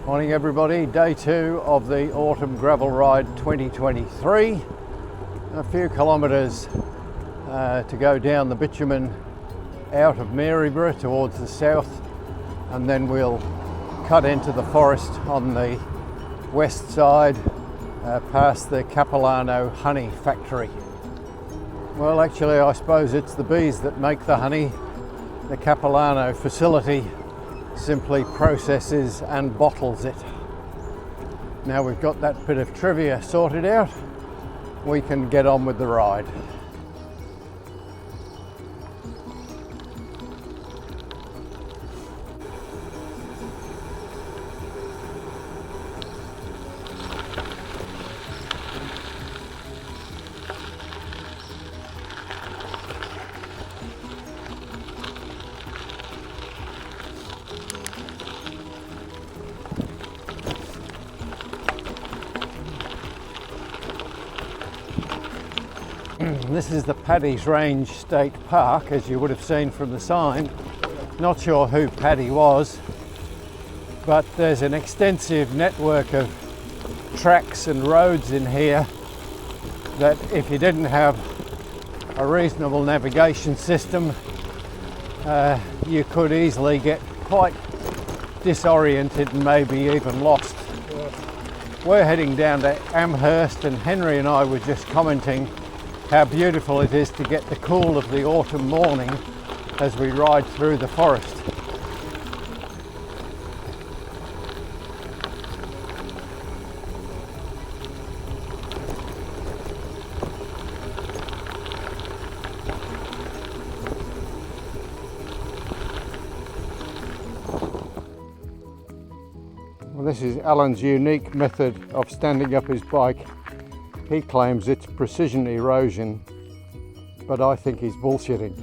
Morning everybody, day 2 of the Autumn Gravel Ride 2023. A few kilometres to go down the bitumen out of Maryborough towards the south, and then we'll cut into the forest on the west side past the Capilano honey factory. Well, actually I suppose it's the bees that make the honey. The Capilano facility simply processes and bottles it. Now we've got that bit of trivia sorted out, we can get on with the ride. This is the Paddy's Range State Park, as you would have seen from the sign. Not sure who Paddy was, but there's an extensive network of tracks and roads in here that if you didn't have a reasonable navigation system, you could easily get quite disoriented and maybe even lost. We're heading down to Amherst, and Henry and I were just commenting how beautiful it is to get the cool of the autumn morning as we ride through the forest. Well, this is Alan's unique method of standing up his bike. He claims it's precision erosion, but I think he's bullshitting.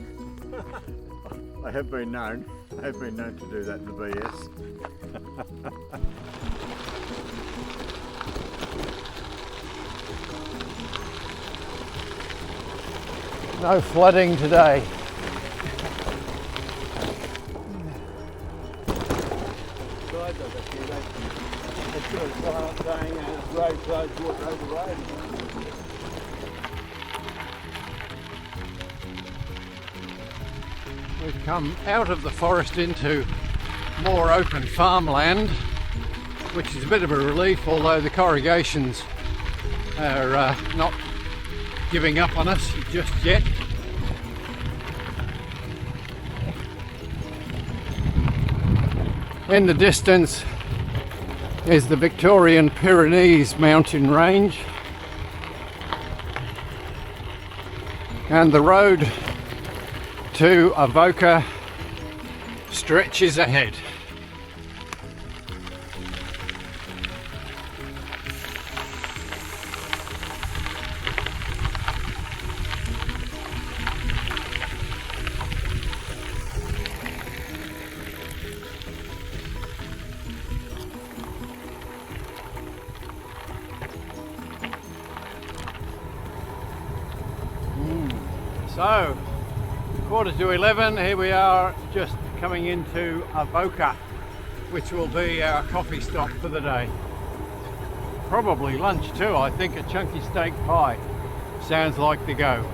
I have been known to do that in the BS. No flooding today. We've come out of the forest into more open farmland, which is a bit of a relief, although the corrugations are not giving up on us just yet. In the distance is the Victorian Pyrenees mountain range, and the road to Avoca stretches ahead. So, 11:15, here we are just coming into Avoca, which will be our coffee stop for the day. Probably lunch too, I think a chunky steak pie sounds like the go.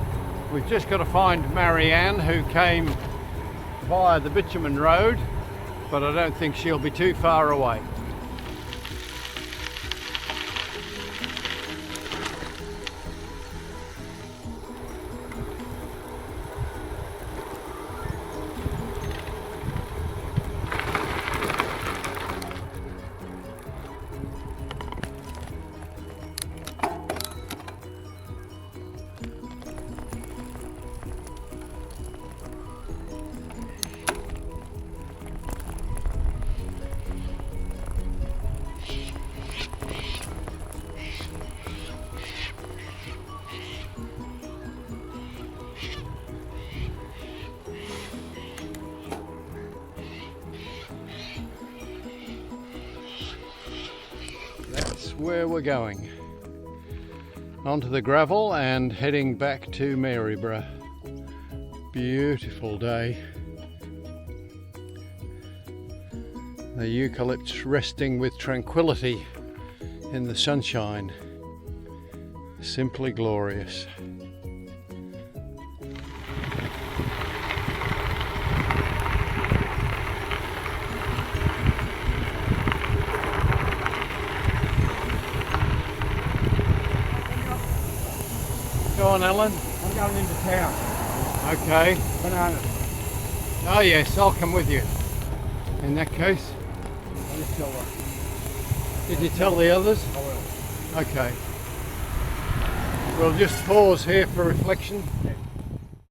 We've just got to find Marianne, who came via the bitumen road, but I don't think she'll be too far away. Where we're going, onto the gravel and heading back to Maryborough. Beautiful day. The eucalypts resting with tranquility in the sunshine. Simply glorious. Go on, Alan. I'm going into town. Okay. Bananas. Oh yes, I'll come with you. In that case, I'll just tell her. did you tell the others? I will. Okay. We'll just pause here for reflection. Yeah.